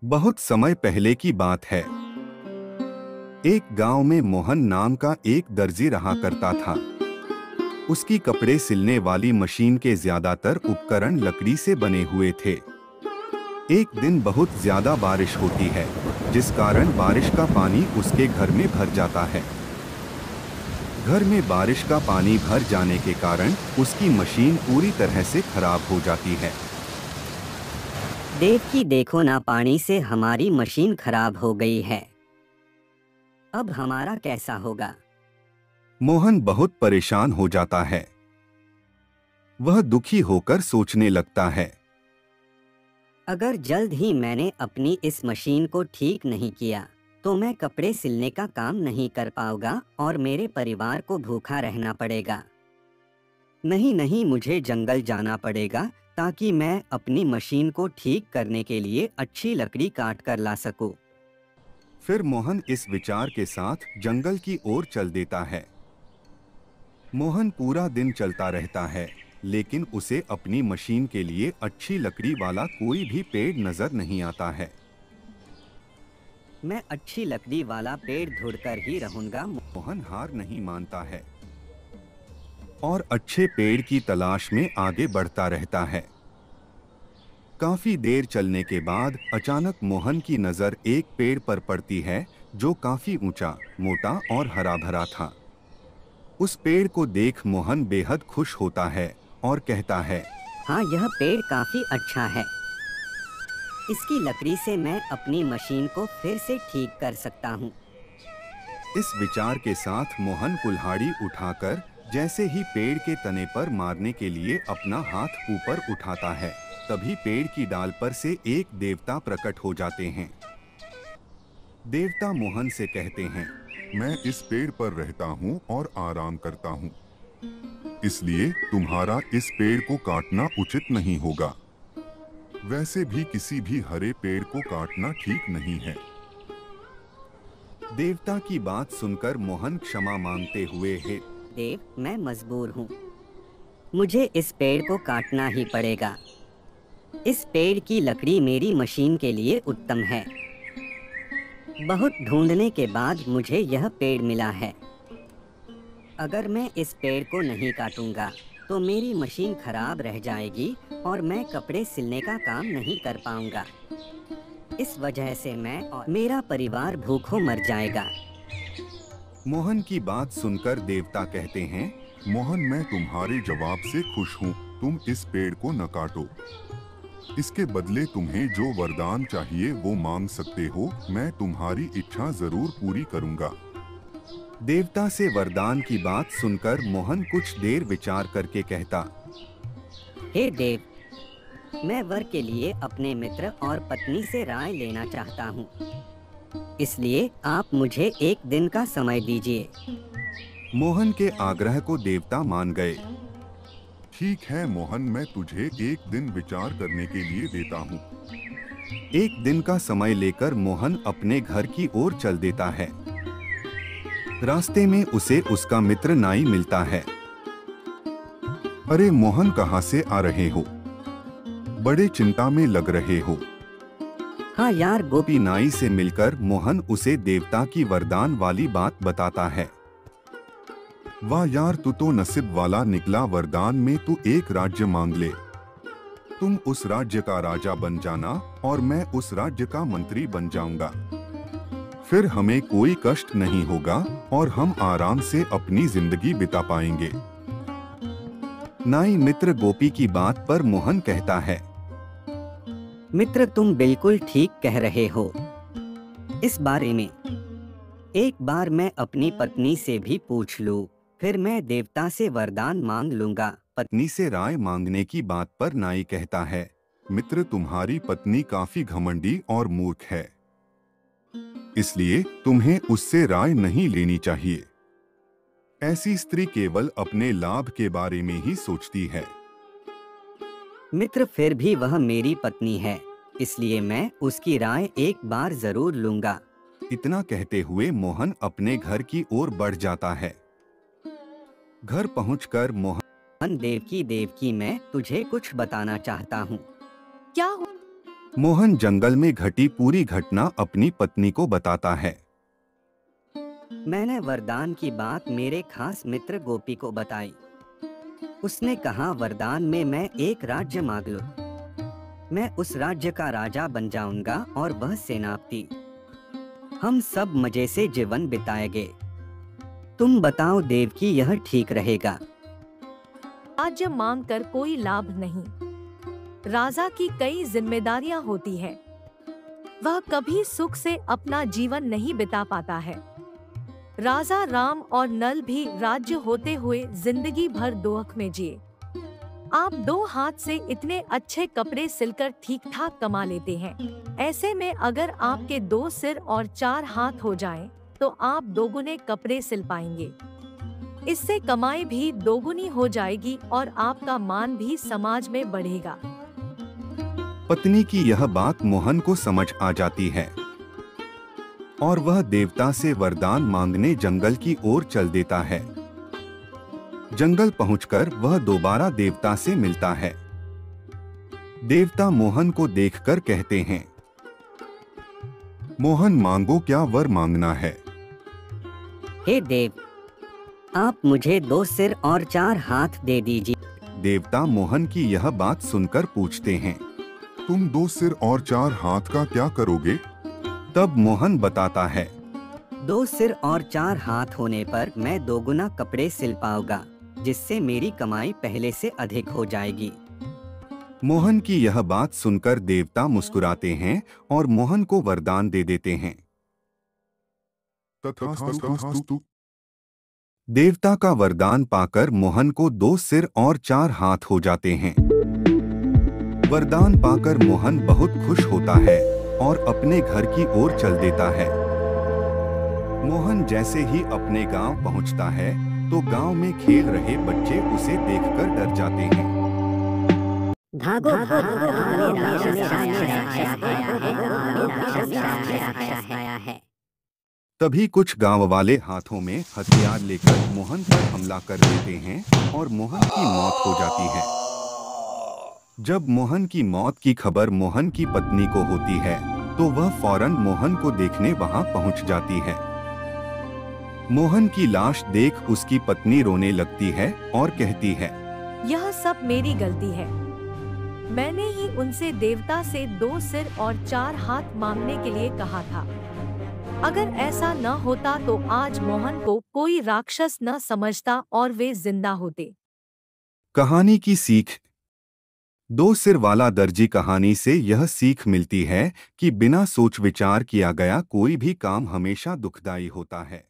बहुत समय पहले की बात है। एक गांव में मोहन नाम का एक दर्जी रहा करता था। उसकी कपड़े सिलने वाली मशीन के ज्यादातर उपकरण लकड़ी से बने हुए थे। एक दिन बहुत ज्यादा बारिश होती है, जिस कारण बारिश का पानी उसके घर में भर जाता है। घर में बारिश का पानी भर जाने के कारण उसकी मशीन पूरी तरह से खराब हो जाती है। देवकी, देखो ना, पानी से हमारी मशीन खराब हो गई है। अब हमारा कैसा होगा? मोहन बहुत परेशान हो जाता है। वह दुखी होकर सोचने लगता है, अगर जल्द ही मैंने अपनी इस मशीन को ठीक नहीं किया तो मैं कपड़े सिलने का काम नहीं कर पाऊंगा और मेरे परिवार को भूखा रहना पड़ेगा। नहीं नहीं, मुझे जंगल जाना पड़ेगा ताकि मैं अपनी मशीन को ठीक करने के लिए अच्छी लकड़ी काट कर ला सकूं। फिर मोहन इस विचार के साथ जंगल की ओर चल देता है। मोहन पूरा दिन चलता रहता है, लेकिन उसे अपनी मशीन के लिए अच्छी लकड़ी वाला कोई भी पेड़ नजर नहीं आता है। मैं अच्छी लकड़ी वाला पेड़ ढूंढकर ही रहूंगा। मोहन हार नहीं मानता है और अच्छे पेड़ की तलाश में आगे बढ़ता रहता है। काफी देर चलने के बाद अचानक मोहन की नजर एक पेड़ पर पड़ती है, जो काफी ऊंचा, मोटा और हरा भरा था। उस पेड़ को देख मोहन बेहद खुश होता है और कहता है, हाँ, यह पेड़ काफी अच्छा है। इसकी लकड़ी से मैं अपनी मशीन को फिर से ठीक कर सकता हूँ। इस विचार के साथ मोहन कुल्हाड़ी उठाकर जैसे ही पेड़ के तने पर मारने के लिए अपना हाथ ऊपर उठाता है, तभी पेड़ की डाल पर से एक देवता प्रकट हो जाते हैं। देवता मोहन से कहते हैं, मैं इस पेड़ पर रहता हूँ और आराम करता हूँ, इसलिए तुम्हारा इस पेड़ को काटना उचित नहीं होगा। वैसे भी किसी भी हरे पेड़ को काटना ठीक नहीं है। देवता की बात सुनकर मोहन क्षमा मांगते हुए है, देव, मैं मजबूर हूँ। मुझे इस पेड़ को काटना ही पड़ेगा। इस पेड़ की लकड़ी मेरी मशीन के लिए उत्तम है। बहुत ढूंढने के बाद मुझे यह पेड़ मिला है। अगर मैं इस पेड़ को नहीं काटूंगा तो मेरी मशीन खराब रह जाएगी और मैं कपड़े सिलने का काम नहीं कर पाऊंगा। इस वजह से मैं और मेरा परिवार भूखों मर जाएगा। मोहन की बात सुनकर देवता कहते हैं, मोहन, मैं तुम्हारे जवाब से खुश हूँ। तुम इस पेड़ को न काटो। इसके बदले तुम्हें जो वरदान चाहिए वो मांग सकते हो। मैं तुम्हारी इच्छा जरूर पूरी करूँगा। देवता से वरदान की बात सुनकर मोहन कुछ देर विचार करके कहता, हे देव, मैं वर के लिए अपने मित्र और पत्नी से राय लेना चाहता हूँ। इसलिए आप मुझे एक दिन का समय दीजिए। मोहन के आग्रह को देवता मान गए। ठीक है मोहन, मैं तुझे एक दिन विचार करने के लिए देता हूँ। एक दिन का समय लेकर मोहन अपने घर की ओर चल देता है। रास्ते में उसे उसका मित्र नाई मिलता है। अरे मोहन, कहाँ से आ रहे हो? बड़े चिंता में लग रहे हो। हाँ यार गोपी, नाई से मिलकर मोहन उसे देवता की वरदान वाली बात बताता है। वाह यार, तू तो नसीब वाला निकला। वरदान में तू एक राज्य मांग ले। तुम उस राज्य का राजा बन जाना और मैं उस राज्य का मंत्री बन जाऊंगा। फिर हमें कोई कष्ट नहीं होगा और हम आराम से अपनी जिंदगी बिता पाएंगे। नाई मित्र गोपी की बात पर मोहन कहता है, मित्र, तुम बिल्कुल ठीक कह रहे हो। इस बारे में एक बार मैं अपनी पत्नी से भी पूछ लूं, फिर मैं देवता से वरदान मांग लूंगा। पत्नी से राय मांगने की बात पर नाई कहता है, मित्र, तुम्हारी पत्नी काफी घमंडी और मूर्ख है, इसलिए तुम्हें उससे राय नहीं लेनी चाहिए। ऐसी स्त्री केवल अपने लाभ के बारे में ही सोचती है। मित्र, फिर भी वह मेरी पत्नी है, इसलिए मैं उसकी राय एक बार जरूर लूंगा। इतना कहते हुए मोहन अपने घर की ओर बढ़ जाता है। घर पहुंचकर मोहन, देवकी, मैं तुझे कुछ बताना चाहता हूँ। क्या हो? मोहन जंगल में घटी पूरी घटना अपनी पत्नी को बताता है। मैंने वरदान की बात मेरे खास मित्र गोपी को बताई। उसने कहा वरदान में मैं एक राज्य मांग लूं। मैं उस राज्य का राजा बन जाऊंगा और वह सेनापति। हम सब मजे से जीवन बिताएंगे। तुम बताओ देवकी, यह ठीक रहेगा? राज्य मांग कर कोई लाभ नहीं। राजा की कई जिम्मेदारियां होती है। वह कभी सुख से अपना जीवन नहीं बिता पाता है। राजा राम और नल भी राज्य होते हुए जिंदगी भर दुख में जिए। आप 2 हाथ से इतने अच्छे कपड़े सिलकर ठीक ठाक कमा लेते हैं। ऐसे में अगर आपके 2 सिर और 4 हाथ हो जाएं, तो आप दोगुने कपड़े सिल पाएंगे। इससे कमाई भी दोगुनी हो जाएगी और आपका मान भी समाज में बढ़ेगा। पत्नी की यह बात मोहन को समझ आ जाती है और वह देवता से वरदान मांगने जंगल की ओर चल देता है। जंगल पहुंचकर वह दोबारा देवता से मिलता है। देवता मोहन को देखकर कहते हैं, मोहन मांगो, क्या वर मांगना है? हे देव, आप मुझे 2 सिर और 4 हाथ दे दीजिए। देवता मोहन की यह बात सुनकर पूछते हैं, तुम 2 सिर और 4 हाथ का क्या करोगे? तब मोहन बताता है, 2 सिर और 4 हाथ होने पर मैं दोगुना कपड़े सिल पाऊंगा, जिससे मेरी कमाई पहले से अधिक हो जाएगी। मोहन की यह बात सुनकर देवता मुस्कुराते हैं और मोहन को वरदान दे देते हैं। तथास्तु। देवता का वरदान पाकर मोहन को 2 सिर और 4 हाथ हो जाते हैं। वरदान पाकर मोहन बहुत खुश होता है और अपने घर की ओर चल देता है। मोहन जैसे ही अपने गांव पहुंचता है तो गांव में खेल रहे बच्चे उसे देखकर डर जाते हैं। भागो है। तभी कुछ गांव वाले हाथों में हथियार लेकर मोहन पर हमला कर देते हैं और मोहन की मौत हो जाती है। जब मोहन की मौत की खबर मोहन की पत्नी को होती है तो वह फौरन मोहन को देखने वहां पहुंच जाती है। मोहन की लाश देख उसकी पत्नी रोने लगती है और कहती है, यह सब मेरी गलती है। मैंने ही उनसे देवता से 2 सिर और 4 हाथ मांगने के लिए कहा था। अगर ऐसा न होता तो आज मोहन को कोई राक्षस न समझता और वे जिंदा होते। कहानी की सीख। 2 सिर वाला दर्जी कहानी से यह सीख मिलती है कि बिना सोच विचार किया गया कोई भी काम हमेशा दुखदायी होता है।